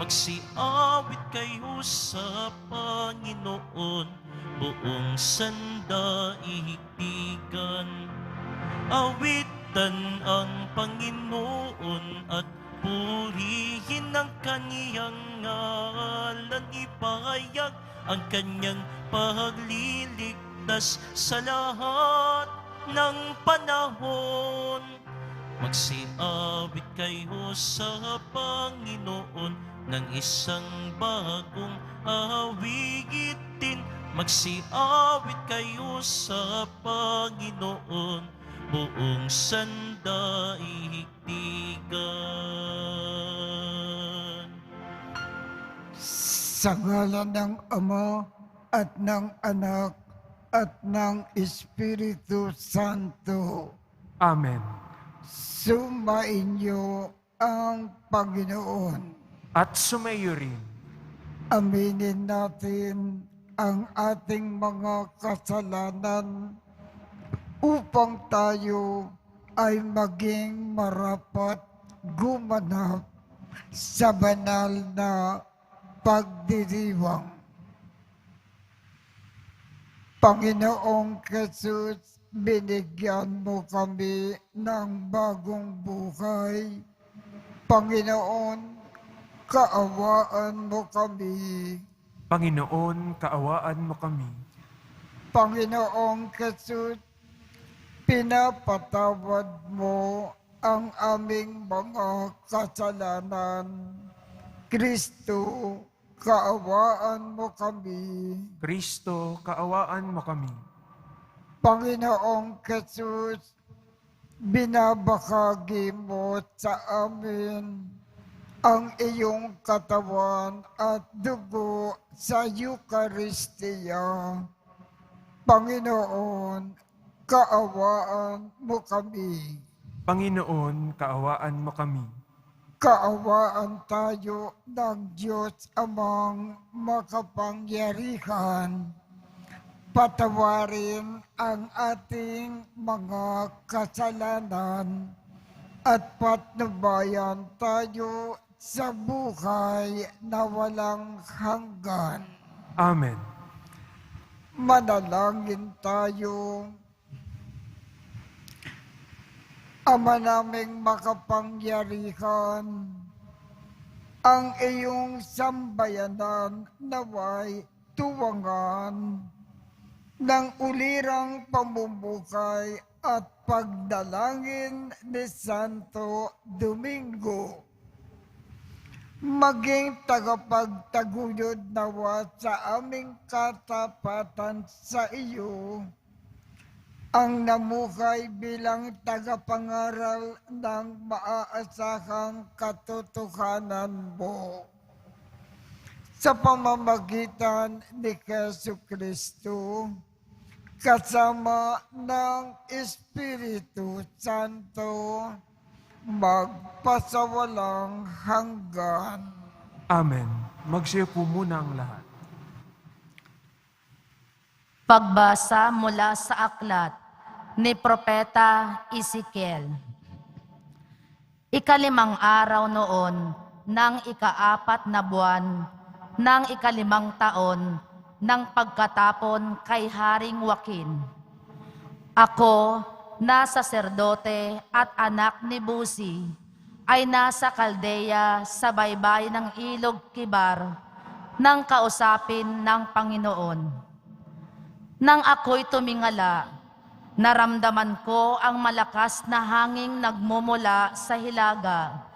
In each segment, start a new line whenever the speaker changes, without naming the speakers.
magsiawit kayo sa Panginoon, buong sandaigdigan. Awitan ang Panginoon at purihin ang kaniyang ngalan. Ipahayag ang kanyang pagliligtas sa lahat ng panahon. Magsiawit kayo sa Panginoon ng isang bagong awitin. Magsiawit kayo sa Panginoon, buong sandaigdigan.
Sa ngalan ng Ama at ng Anak at ng Espiritu Santo.
Amen.
Sumainyo ang Panginoon.
At sumayo rin.
Aminin natin ang ating mga kasalanan upang tayo ay maging marapat gumanap sa banal na pagdiriwang. Panginoong Jesus, binigyan mo kami ng bagong buhay. Panginoon, kaawaan mo kami.
Panginoon, kaawaan mo kami.
Panginoong Jesus, pinapatawad mo ang aming mga kasalanan. Kristo, kaawaan mo kami.
Kristo, kaawaan mo kami.
Panginoong Jesus, binabahagi mo sa amin ang iyong katawan at dugo sa Eucharistia. Panginoon, kaawaan mo kami.
Panginoon, kaawaan mo kami.
Kaawaan tayo ng Diyos Amang makapangyarihan. Patawarin ang ating mga kasalanan at patnubayan tayo sa buhay na walang hanggan.
Amen.
Manalangin tayo. Ama naming makapangyarihan, ang iyong sambayanan naway tuwangan ng ulirang pamumuhay at pagdalangin ni Santo Domingo. Maging tagapagtaguyod nawa sa aming katapatan sa iyo, ang namuhay bilang tagapangaral ng maaasahang katotohanan mo. Sa pamamagitan ni Jesucristo, kasama ng Espiritu Santo, magpasawalang hanggan.
Amen. Magsiyo po muna ang lahat.
Pagbasa mula sa aklat ni Propeta Ezekiel. Ikalimang araw noon ng ika-4 na buwan ng ika-5 taon ng pagkatapon kay Haring Joaquin. Ako na saserdote at anak ni Buzi ay nasa Kaldea sa baybay ng Ilog Kibar nang kausapin ng Panginoon. Nang ako'y tumingala, naramdaman ko ang malakas na hanging nagmumula sa hilaga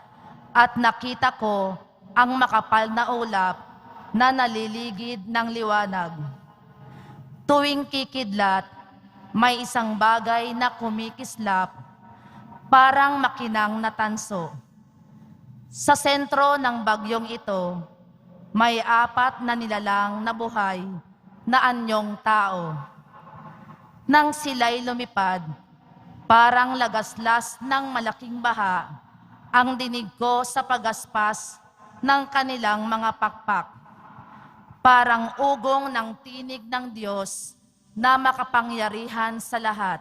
at nakita ko ang makapal na ulap na naliligid ng liwanag. Tuwing kikidlat, may isang bagay na kumikislap, parang makinang na tanso. Sa sentro ng bagyong ito, may 4 na nilalang na buhay na anyong tao. Nang sila'y lumipad, parang lagaslas ng malaking baha, ang dinig ko sa pagaspas ng kanilang mga pakpak. Parang ugong ng tinig ng Diyos na makapangyarihan sa lahat.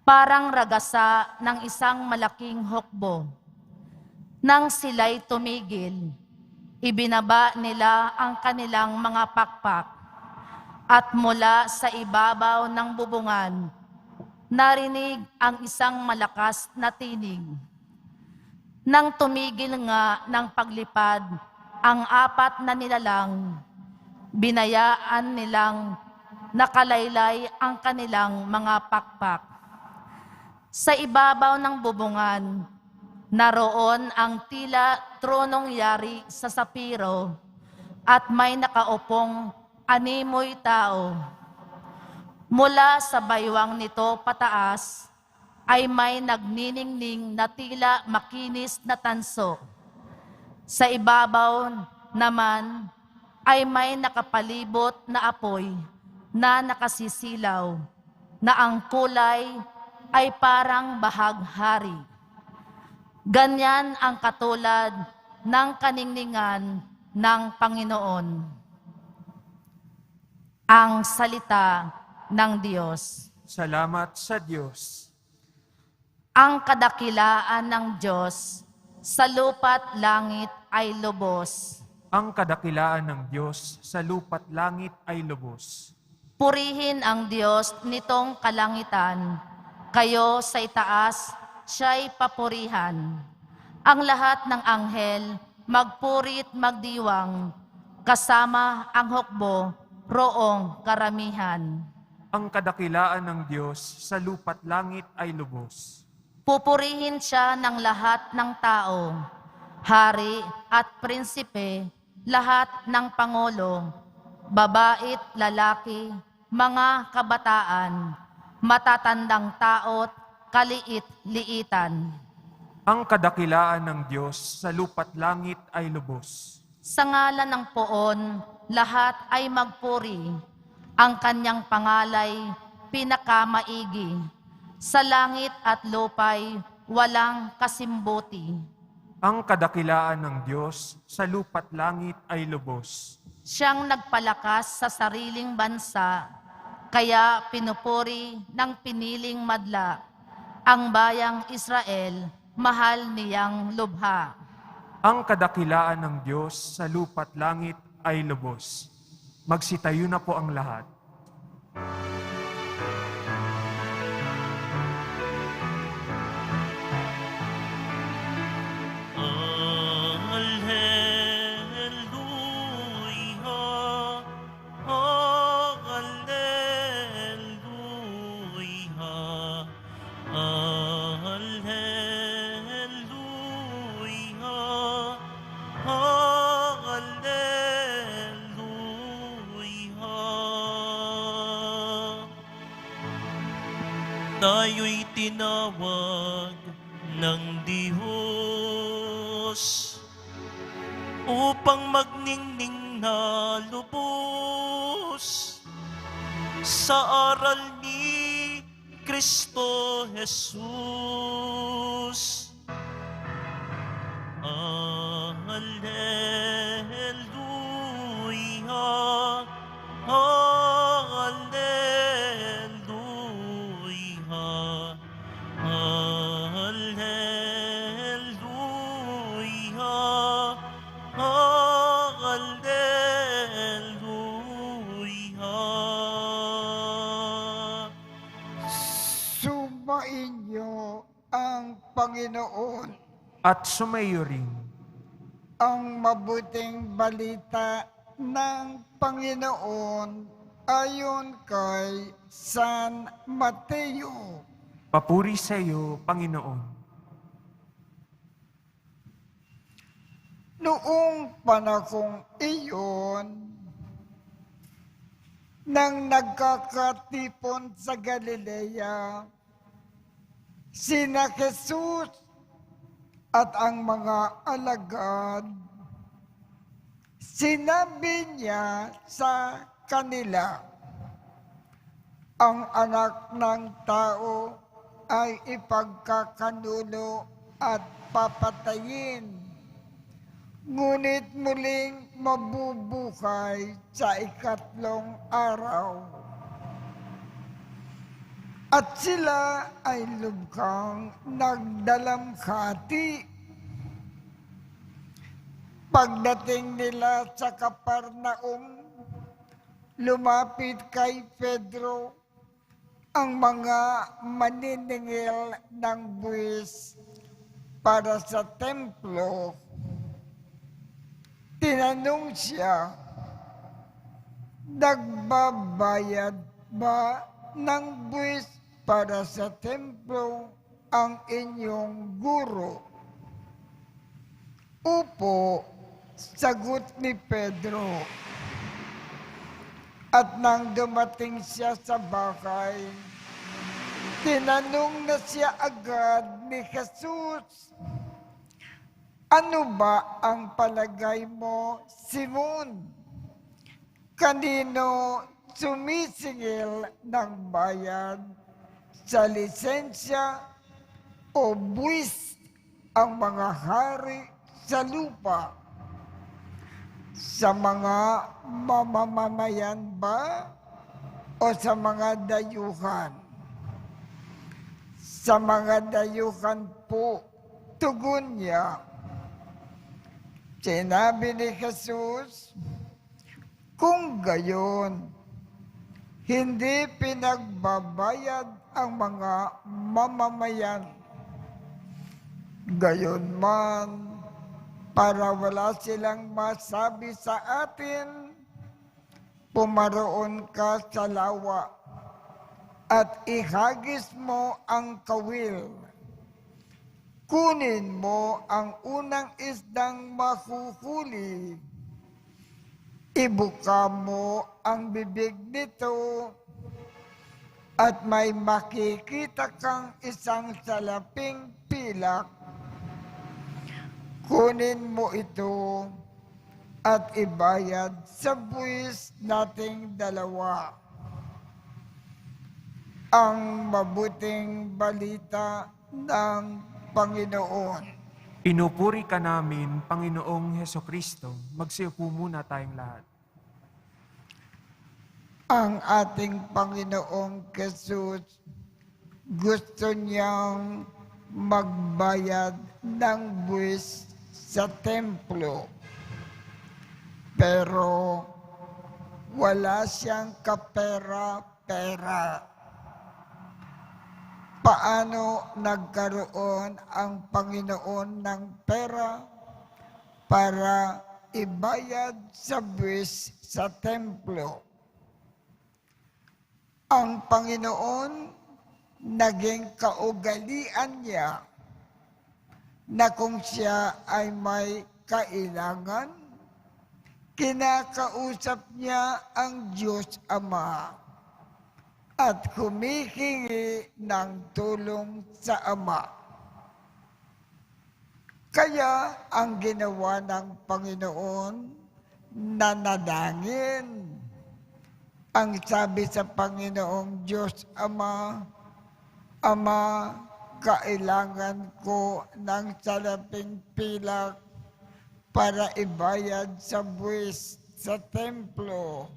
Parang ragasa ng isang malaking hukbo. Nang sila'y tumigil, Ibinaba nila ang kanilang mga pakpak at mula sa ibabaw ng bubungan, narinig ang isang malakas na tinig. Nang tumigil nga ng paglipad ang 4 na nilalang, binayaan nilang nakalaylay ang kanilang mga pakpak. Sa ibabaw ng bubungan, naroon ang tila tronong yari sa sapiro at may nakaupong animoy tao. Mula sa baywang nito pataas ay may nagniningning na tila makinis na tanso. Sa ibabaw naman ay may nakapalibot na apoy na nakasisilaw na ang kulay ay parang bahaghari. Ganyan ang katulad ng kaningningan ng Panginoon. Ang salita ng Diyos.
Salamat sa Diyos.
Ang kadakilaan ng Diyos sa lupa't langit ay lubos.
Ang kadakilaan ng Diyos sa lupa't langit ay lubos.
Purihin ang Diyos nitong kalangitan. Kayo sa itaas, siya'y papurihan. Ang lahat ng anghel, magpurit magdiwang, kasama ang hukbo, roong karamihan.
Ang kadakilaan ng Diyos sa lupa't langit ay lubos.
Pupurihin siya ng lahat ng tao, hari at prinsipe, lahat ng pangulo, babait, lalaki, mga kabataan, matatandang tao't kaliit-liitan.
Ang kadakilaan ng Diyos sa lupa't langit ay lubos.
Sa ngalan ng poon, lahat ay magpuri. Ang kanyang pangalay, pinakamaigi. Sa langit at lupay, walang kasimbuti.
Ang kadakilaan ng Diyos sa lupa't langit ay lubos.
Siyang nagpalakas sa sariling bansa, kaya pinupuri ng piniling madla. Ang bayang Israel, mahal niyang lubha.
Ang kadakilaan ng Diyos sa lupa't langit ay lubos. Magsitayo na po ang lahat.
Tayo'y tinawag ng Diyos upang magningning na lubos sa aral ni Kristo Jesus. Alleluia, Alleluia, Alleluia, Alleluia.
Sumainyo ang Panginoon.
At sumayo rin
Ang mabuting balita ng Panginoon ayon kay San Mateo.
papuri sa iyo, Panginoon.
Noong panahong iyon, nang nagkakatipon sa Galilea, sina Jesus at ang mga alagad, sinabi niya sa kanila, ang anak ng tao ay ipagkakanulo at papatayin, ngunit muling mabubuhay sa ikatlong araw. At sila ay lubhang nagdalamhati. Pagdating nila sa Kapernaum, lumapit kay Pedro ang mga maniningil ng buwis para sa templo. Tinanong siya, nagbabayad ba ng buwis para sa templo ang inyong guro? Opo, sagot ni Pedro. At nang dumating siya sa bahay, tinanong na siya agad ni Jesus, ano ba ang palagay mo, Simon? Kanino sumisingil ng bayad sa lisensya o buwis ang mga hari sa lupa? Sa mga mamamayan ba o sa mga dayuhan? Sa mga dayuhan po, tugon niya. Sinabi ni Jesus, kung gayon, hindi pinagbabayad ang mga mamamayan. Gayon man, para wala silang masabi sa atin, pumaroon ka sa lawa at ihagis mo ang kawil. Kunin mo ang unang isdang mahuhuli. Ibuka mo ang bibig nito at may makikita kang isang salaping pilak. Kunin mo ito at ibayad sa buwis nating dalawa. Ang mabuting balita ng Panginoon.
Inupuri ka namin, Panginoong Hesukristo. Magsiupo muna tayong lahat.
Ang ating Panginoong Jesus, gusto niyang magbayad ng buwis sa templo. Pero wala siyang kapera-pera. Paano nagkaroon ang Panginoon ng pera para ibayad sa buwis sa templo? Ang Panginoon, naging kaugalian niya na kung siya ay may kailangan, kinakausap niya ang Diyos Ama at humihingi ng tulong sa Ama. Kaya ang ginawa ng Panginoon, nanalangin. Ang sabi sa Panginoong Diyos Ama, Ama, kailangan ko ng salaping pilak para ibayad sa buwis sa templo.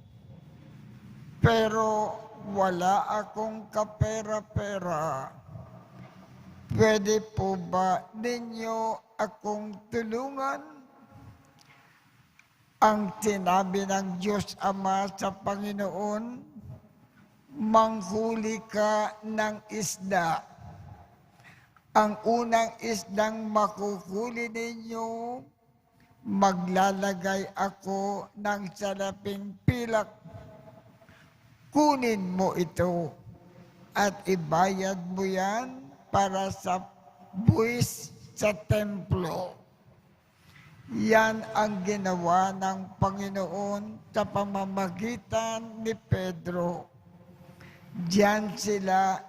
Pero wala akong kapera-pera. Pwede po ba ninyo akong tulungan? Ang sinabi ng Diyos Ama sa Panginoon, manghuli ka ng isda. Ang unang isdang makuhuli ninyo, maglalagay ako ng salaping pilak. Kunin mo ito at ibayad mo yan para sa buwis sa templo. Yan ang ginawa ng Panginoon sa pamamagitan ni Pedro. Diyan sila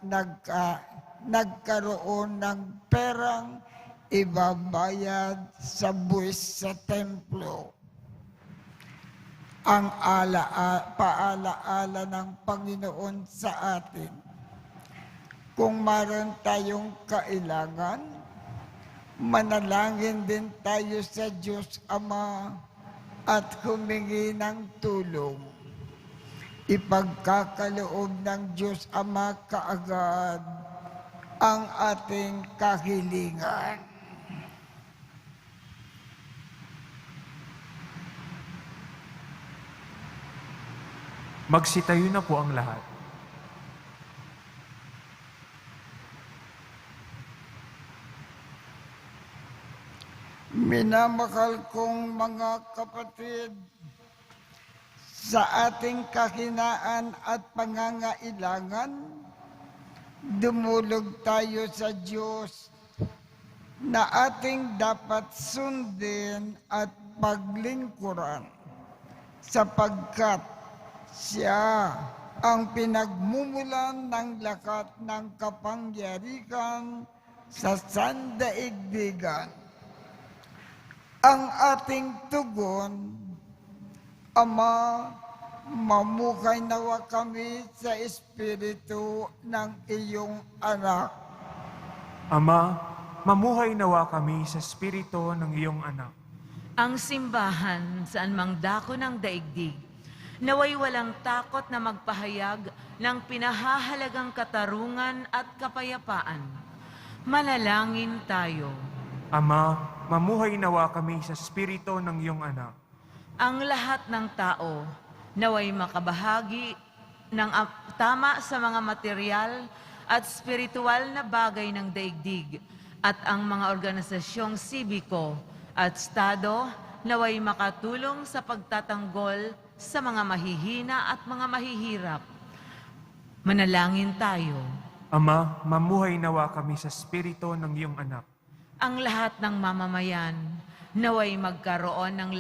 nagkaroon ng perang ibabayad sa buwis sa templo. Ang paalaala ng Panginoon sa atin. Kung maroon tayong kailangan, manalangin din tayo sa Diyos Ama at humingi ng tulong. Ipagkakaloob ng Diyos Ama kaagad ang ating kahilingan.
Magsitayo na po ang lahat.
Minamahal kong mga kapatid, sa ating kahinaan at pangangailangan, dumulog tayo sa Diyos na ating dapat sundin at paglingkuran sapagkat Siya ang pinagmumulan ng lakat ng kapangyarihan sa sandaigdigan. Ang ating tugon, Ama, mamukay nawa kami sa Espiritu ng iyong anak.
Ama, mamuhay nawa kami sa Espiritu ng iyong anak.
Ang simbahan saan mang dako ng daigdig, naway walang takot na magpahayag ng pinahahalagang katarungan at kapayapaan. Manalangin tayo.
Ama, mamuhay nawa kami sa Espiritu ng iyong anak.
Ang lahat ng tao naway makabahagi ng tama sa mga material at spiritual na bagay ng daigdig at ang mga organisasyong sibiko at estado naway makatulong sa pagtatanggol sa mga mahihina at mga mahihirap. Manalangin tayo.
Ama, mamuhay nawa kami sa Espiritu ng iyong anak.
Ang lahat ng mamamayan naway magkaroon ng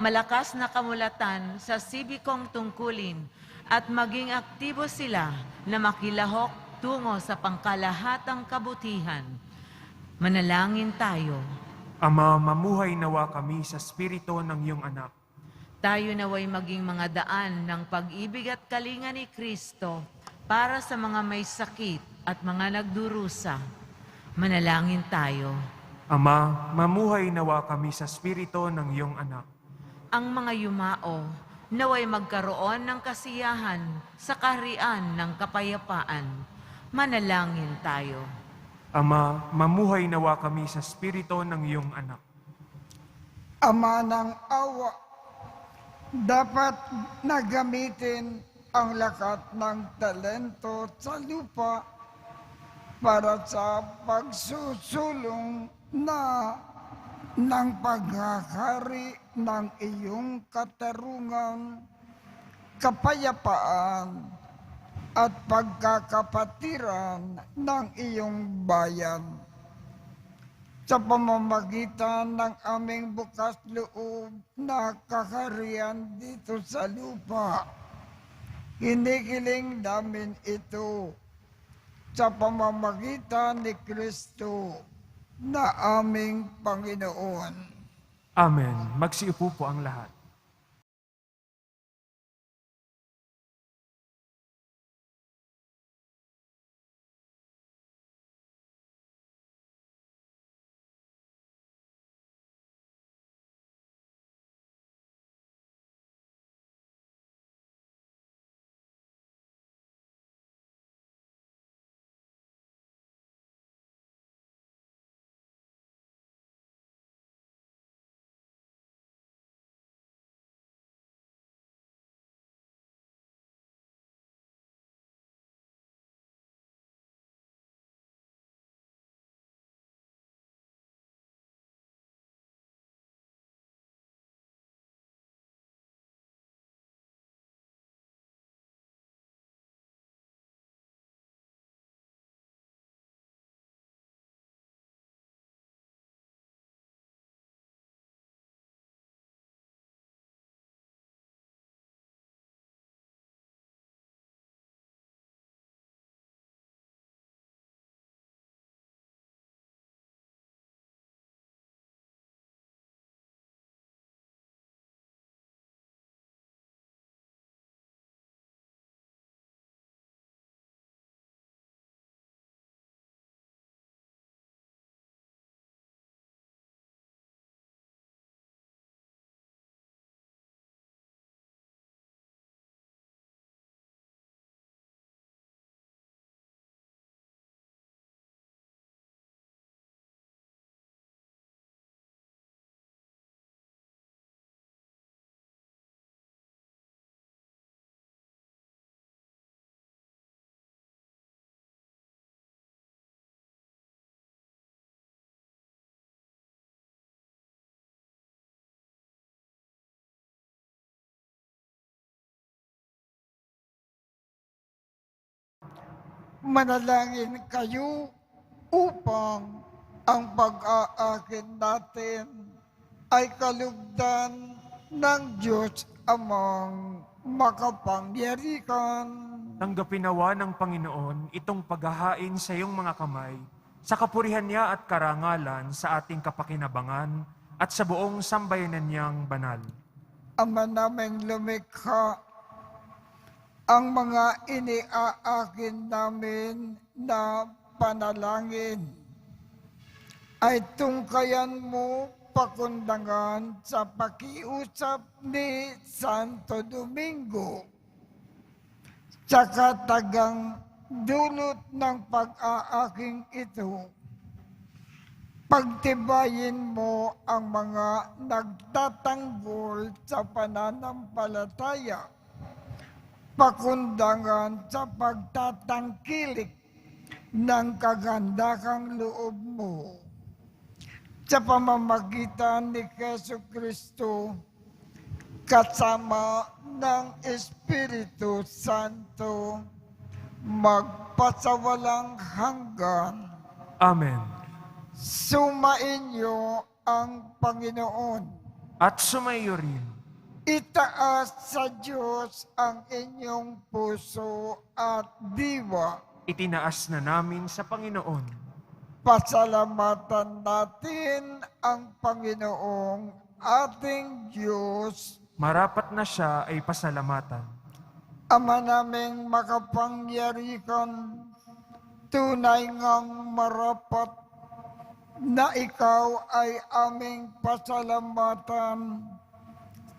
malakas na kamulatan sa sibikong tungkulin at maging aktibo sila na makilahok tungo sa pangkalahatang kabutihan. Manalangin tayo.
Ama, mamuhay nawa kami sa Espiritu ng iyong anak.
Tayo naway maging mga daan ng pag-ibig at kalinga ni Kristo para sa mga may sakit at mga nagdurusa. Manalangin tayo.
Ama, mamuhay nawa kami sa Espiritu ng iyong anak.
Ang mga yumao naway magkaroon ng kasiyahan sa kaharian ng kapayapaan. Manalangin tayo.
Ama, mamuhay nawa kami sa Espiritu ng iyong anak.
Ama ng awa, dapat nagamitin ang lakat ng talento sa lupa para sa pagsusulong na ng paghahari ng iyong katarungan, kapayapaan, at pagkakapatiran ng iyong bayan. Sa pamamagitan ng aming bukas loob na kaharian dito sa lupa, hinihiling namin ito sa pamamagitan ni Kristo na aming Panginoon.
Amen. Magsiupo po ang lahat.
manalangin kayo upang ang pag-aakin natin ay kalugdan ng Diyos Amang makapangyarihan.
Tanggapin nawa ng Panginoon itong paghahain sa iyong mga kamay, sa kapurihan niya at karangalan sa ating kapakinabangan at sa buong sambayanan niyang banal.
Ama naming lumikha, ang mga iniaakin namin na panalangin ay tungkayan mo pakundangan sa pakiusap ni Santo Domingo sa katagang dulot ng pag-aaking ito. Pagtibayin mo ang mga nagtatanggol sa pananampalataya, pakundangan sa pagtatangkilik ng kagandahang loob mo. Sa pamamagitan ni Jesucristo, kasama ng Espiritu Santo, magpasawalang hanggan.
Amen.
Sumainyo ang Panginoon.
At sumayo rin.
Itaas sa Diyos ang inyong puso at diwa.
Itinaas na namin sa Panginoon.
Pasalamatan natin ang Panginoong ating Diyos.
Marapat na siya ay pasalamatan.
Ama naming makapangyarihan, tunay ngang marapat na ikaw ay aming pasalamatan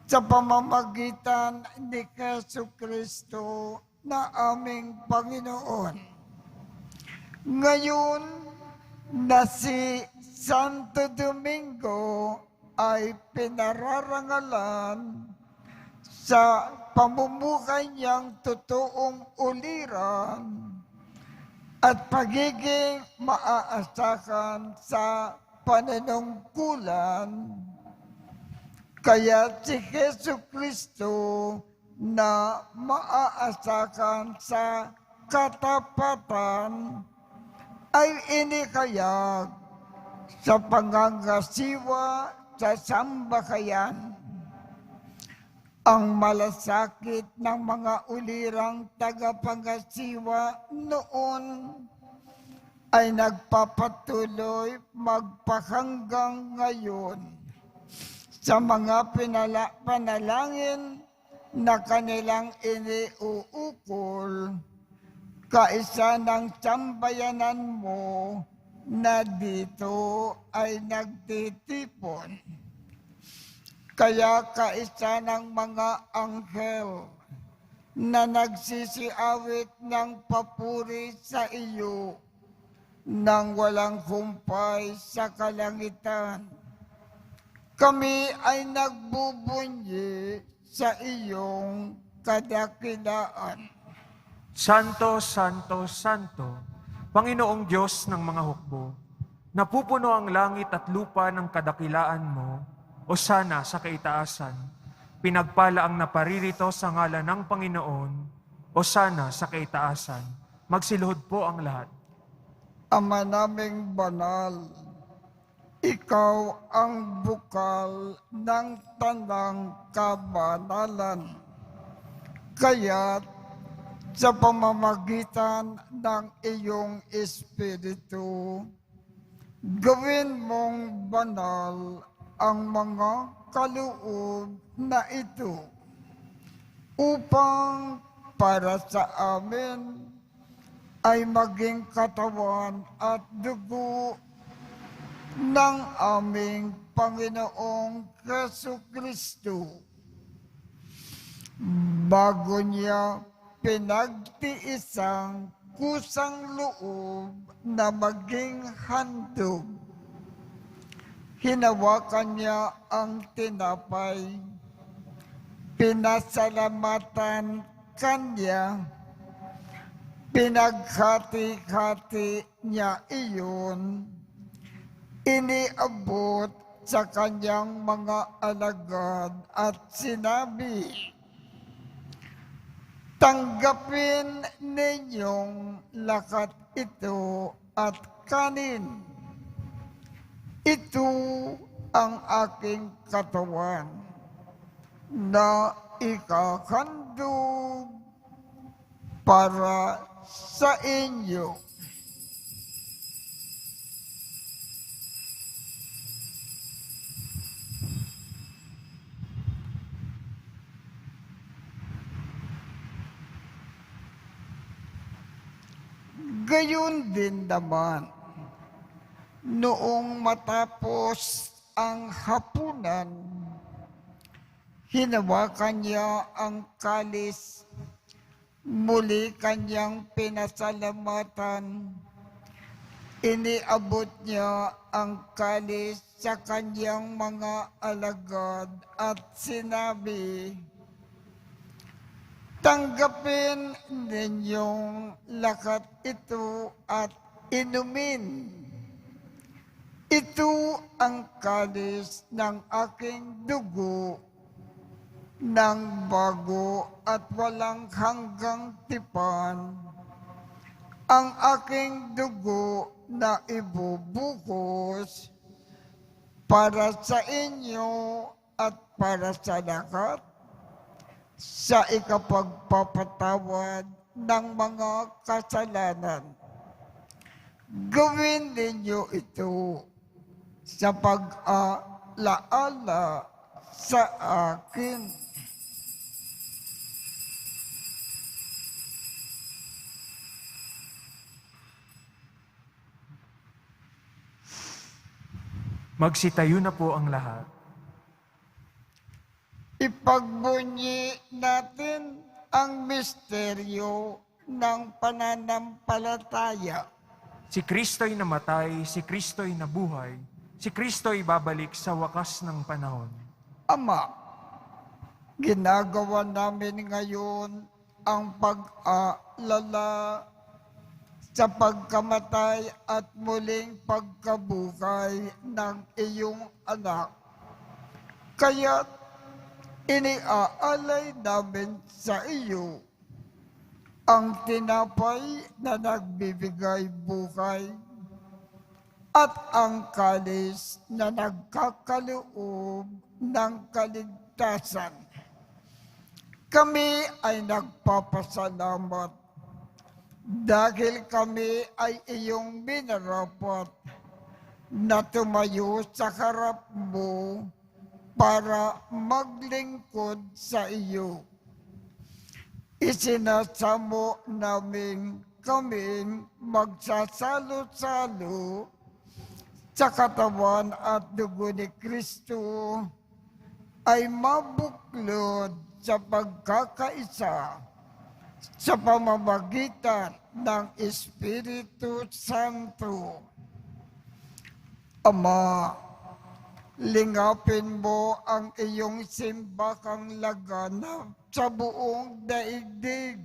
sa pamamagitan ni Jesucristo na aming Panginoon. Ngayon na si Santo Domingo ay pinararangalan sa pamumuhay niyang totoong uliran at pagiging maaasahan sa panunungkulan. Kaya si Jesucristo na maaasahan sa katapatan ay inikayag sa pangangasiwa sa sambahayan. Ang malasakit ng mga ulirang tagapangasiwa noon ay nagpapatuloy magpahanggang ngayon sa mga panalangin na kanilang iniuukol kaisa ng sambayanan mo na dito ay nagtitipon. Kaya kaisa ng mga anghel na nagsisiawit ng papuri sa iyo nang walang humpay sa kalangitan, kami ay nagbubunyi sa iyong kadakilaan.
Santo, Santo, Santo, Panginoong Diyos ng mga hukbo, napupuno ang langit at lupa ng kadakilaan mo, o sana sa kaitaasan, pinagpala ang naparirito sa ngalan ng Panginoon, o sana sa kaitaasan, magsiluhod po ang lahat.
Ama naming banal, ikaw ang bukal ng tanang kabanalan. Kaya't sa pamamagitan ng iyong Espiritu, gawin mong banal ang mga kaloob na ito upang para sa amin ay maging katawan at dugo ng aming Panginoong Jesucristo. Bago niya pinagtiisang kusang loob na maging handog, hinawakan niya ang tinapay, pinasalamatan kanya, pinaghati-hati niya iyon, iniabot sa kanyang mga alagad at sinabi, Tanggapin ninyong lakat ito at kanin. Ito ang aking katawan na ikakandog para sa inyo. Gayon din naman, noong matapos ang hapunan, hinawakan niya ang kalis, muli kanyang pinasalamatan, iniabot niya ang kalis sa kanyang mga alagad at sinabi, tanggapin ninyong lakat ito at inumin. Ito ang kalis ng aking dugo ng bago at walang hanggang tipan. Ang aking dugo na ibubuhos para sa inyo at para sa lahat sa ikapagpapatawad ng mga kasalanan. Gawin ninyo ito sa pag-alaala sa akin.
Magsitayo na po ang lahat.
Ipagbunyi natin ang misteryo ng pananampalataya.
Si Kristo'y namatay, si Kristo'y nabuhay, si Kristo'y babalik sa wakas ng panahon.
Ama, ginagawa namin ngayon ang pag-aalala sa pagkamatay at muling pagkabuhay ng iyong anak. Kaya iniaalay namin sa iyo ang tinapay na nagbibigay buhay at ang kalis na nagkakaloob ng kaligtasan. Kami ay nagpapasalamat dahil kami ay iyong minarapat na tumayo sa harap mo para maglingkod sa iyo. Isinasamo namin kaming magsasalo-salo sa katawan at dugo ni Kristo ay mabuklod sa pagkakaisa sa pamamagitan ng Espiritu Santo. Ama, lingapin mo ang iyong simbahang laganap sa buong daigdig.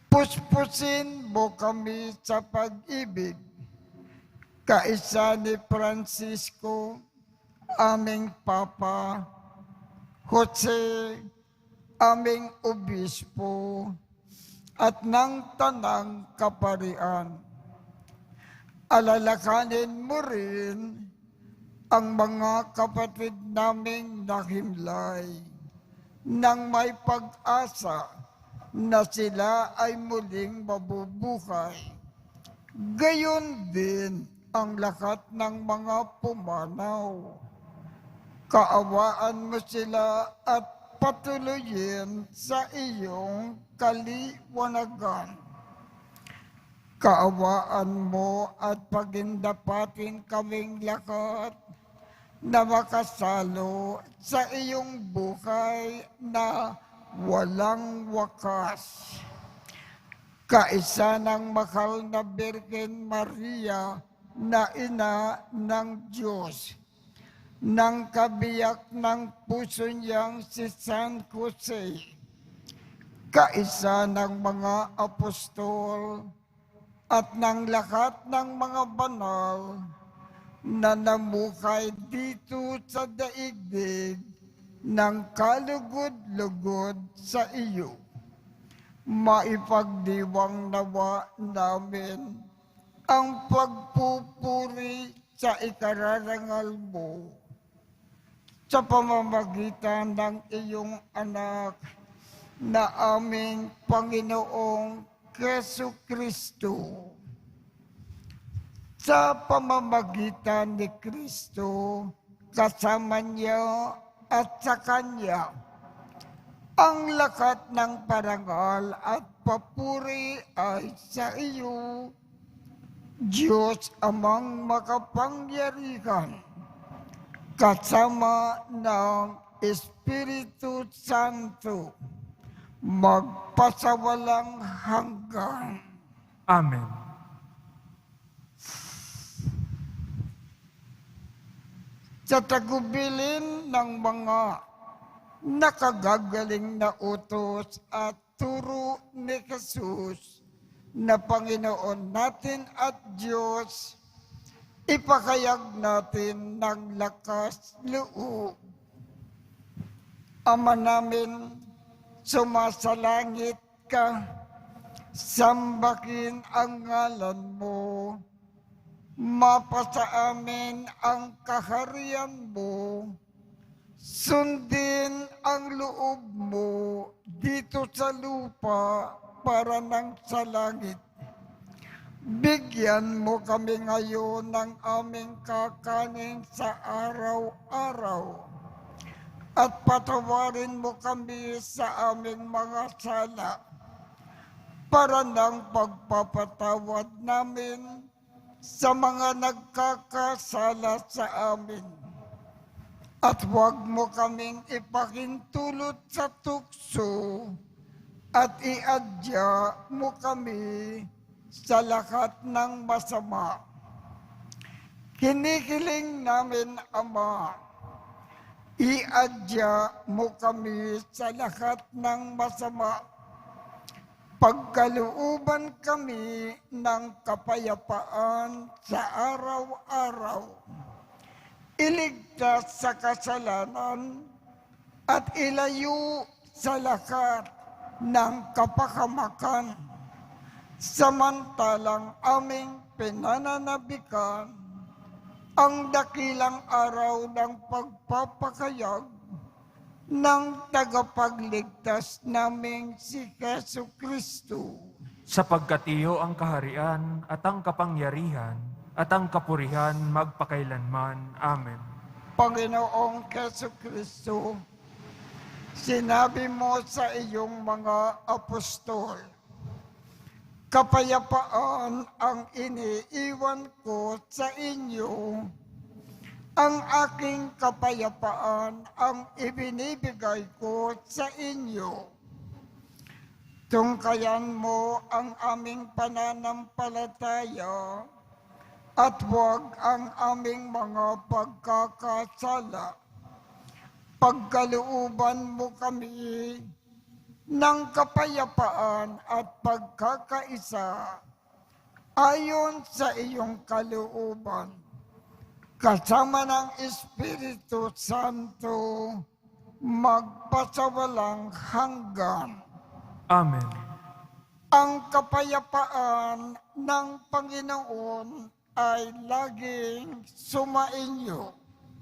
Puspusin mo kami sa pag-ibig. Kaisa ni Francisco, aming Papa, Jose, aming Obispo, at ng Tanang Kaparian. Alalakanin mo rin ang mga kapatid naming nahimlay nang may pag-asa na sila ay muling mabubuhay. Gayon din ang lahat ng mga pumanaw. Kaawaan mo sila at patuloyin sa iyong kaliwanagan. Kaawaan mo at pagindapatin kaming lahat na makasalo sa iyong buhay na walang wakas. Kaisa ng mahal na Birhen Maria na ina ng Diyos, ng kabiyak ng puso niyang si San Jose, kaisa ng mga apostol at ng lahat ng mga banal na namuhay dito sa daigdig ng kalugod-lugod sa iyo. maipagdiwang nawa namin ang pagpupuri sa ikararangal mo sa pamamagitan ng iyong anak na aming Panginoong Kesu Kristo. Sa pamamagitan ni Kristo, kasama niya at sa Kanya, ang lakat ng parangal at papuri ay sa iyo, Diyos Amang makapangyarihan, kasama ng Espiritu Santo, magpasawalang hanggan.
Amen.
Sa tagubilin ng mga nakagagaling na utos at turo ni Jesus na Panginoon natin at Diyos, ipakayag natin ng lakas loob. Ama namin, sumasalangit ka, sambahin ang ngalan mo, mapasa amin ang kaharian mo, sundin ang loob mo dito sa lupa para nang sa langit. Bigyan mo kami ngayon ng aming kakanin sa araw-araw at patawarin mo kami sa aming mga sala para nang pagpapatawad namin sa mga nagkakasala sa amin. At huwag mo kaming ipakintulot sa tukso at iadya mo kami sa lahat ng masama. Kinikiling namin, Ama, iadya mo kami sa lahat ng masama. Pagkalooban kami ng kapayapaan sa araw-araw. Iligtas sa kasalanan at ilayo sa lahat ng kapahamakan. Samantalang aming pinananabikan ang dakilang araw ng pagpapakayag ng tagapagligtas naming si Jesu Kristo.
Sapagkat iyo ang kaharian at ang kapangyarihan at ang kapurihan magpakailanman. Amen.
Panginoong Jesu Kristo, sinabi mo sa iyong mga apostol, kapayapaan ang iniiwan ko sa inyo, ang aking kapayapaan ang ibinibigay ko sa inyo. Tungkayan mo ang aming pananampalataya at huwag ang aming mga pagkakasala. Pagkalooban mo kami ng kapayapaan at pagkakaisa ayon sa iyong kalooban, kasama ng Espiritu Santo, magpasawalang hanggan.
Amen.
Ang kapayapaan ng Panginoon ay laging sumainyo.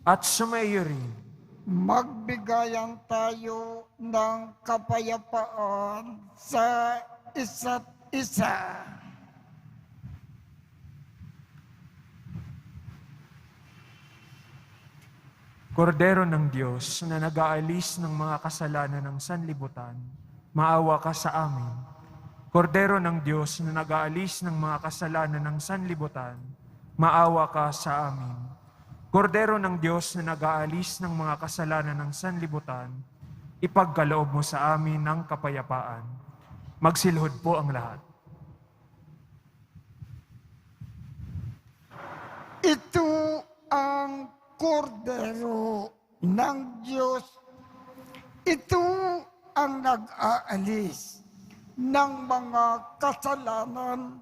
At sumaiyo rin.
Magbigayan tayo ng kapayapaan sa isa't isa.
Kordero ng Diyos na nag-aalis ng mga kasalanan ng sanlibutan, maawa ka sa amin. Kordero ng Diyos na nag-aalis ng mga kasalanan ng sanlibutan, maawa ka sa amin. Kordero ng Diyos na nag-aalis ng mga kasalanan ng sanlibutan, ipagkaloob mo sa amin ng kapayapaan. Magsilhod po ang lahat.
Ito ang kordero ng Diyos. Ito ang nag-aalis ng mga kasalanan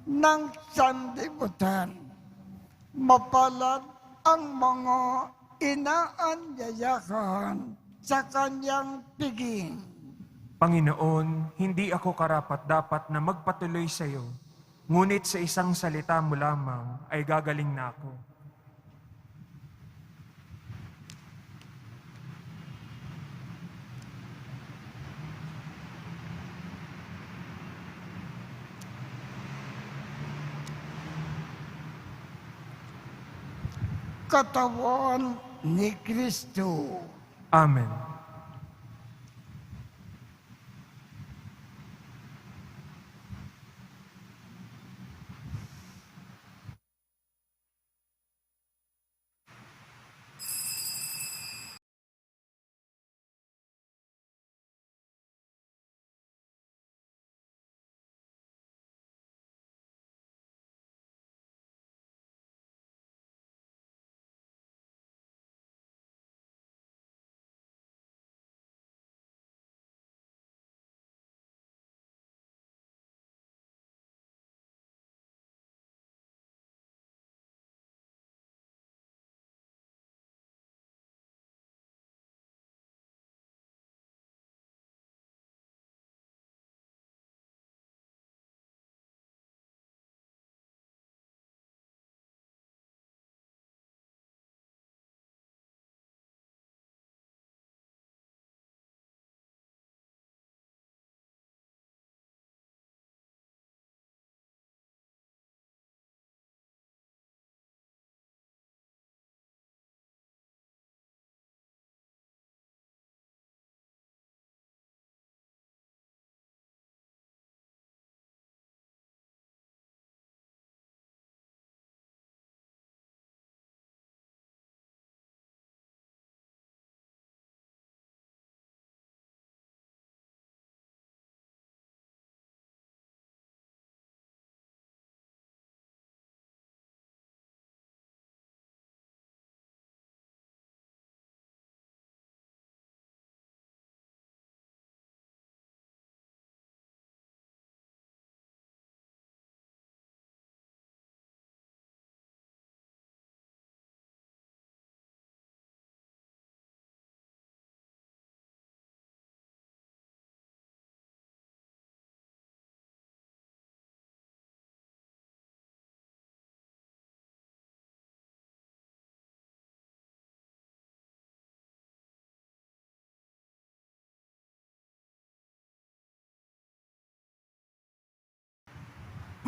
ng sanlibutan. Mapalad ang mga inaanyayahan sa kanyang piging.
Panginoon, hindi ako karapat-dapat na magpatuloy sa iyo, ngunit sa isang salita mo lamang ay gagaling na ako.
Katawan ni Kristo.
Amen.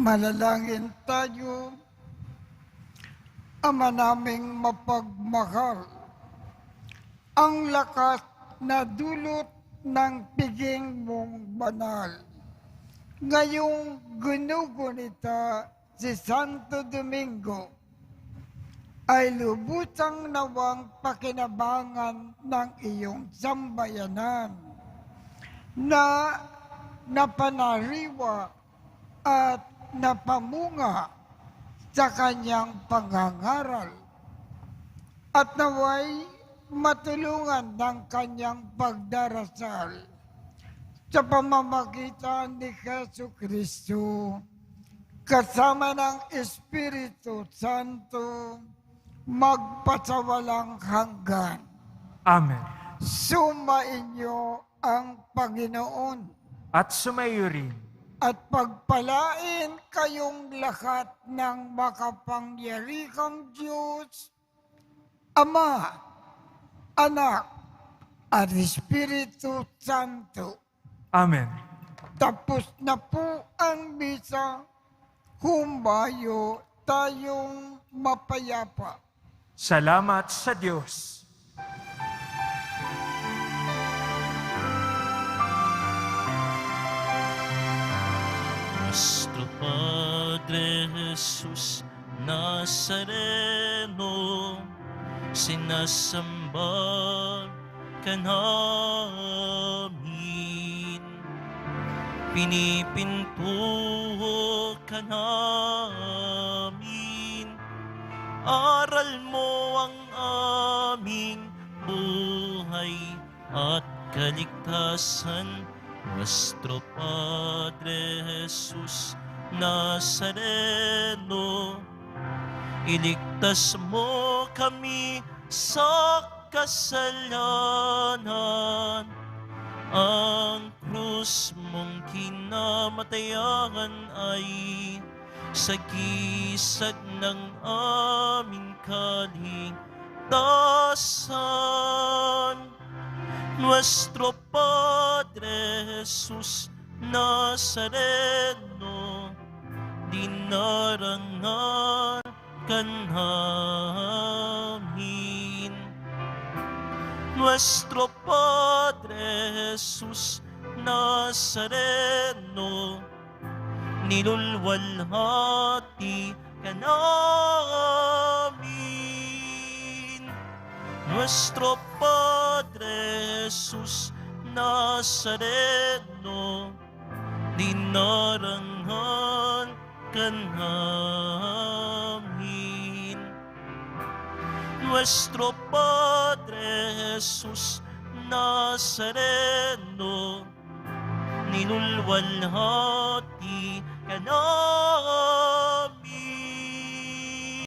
Manalangin tayo. Ama naming mapagmahal, ang lakas na dulot ng piging mong banal. Ngayong ginugunita si Santo Domingo, ay lubusang nawang pakinabangan ng iyong sambayanan na napanariwa at napamunga sa kanyang pangangaral at naway matulungan ng kanyang pagdarasal sa pamamagitan ni Jesu Kristo kasama ng Espiritu Santo magpasawalang hanggan.
Amen.
Sumainyo ang Panginoon
At sumayo rin.
at pagpalain kayong lahat ng makapangyarihang Diyos, Ama, Anak, at Espiritu Santo.
Amen.
Tapos na po ang misa, humayo tayong mapayapa.
Salamat sa Diyos.
Nuestro Padre Jesus Nazareno, sinasamba ka namin. Pinipinto ka namin. Aral mo ang aming buhay at kaligtasan. Nuestro Padre Jesus Nazareno, iligtas mo kami sa kasalanan Ang krus mong kinamatayan ay sagisag ng aming kaligtasan. Nuestro Padre Jesus Nazareno, dinarangan ka namin. Nuestro Padre Jesus Nazareno, nilulwalhati ka namin. Nuestro Padre Jesus Nazareno, dinarangan ka namin. Nuestro Padre Jesus Nazareno, nilulwalhati ka namin.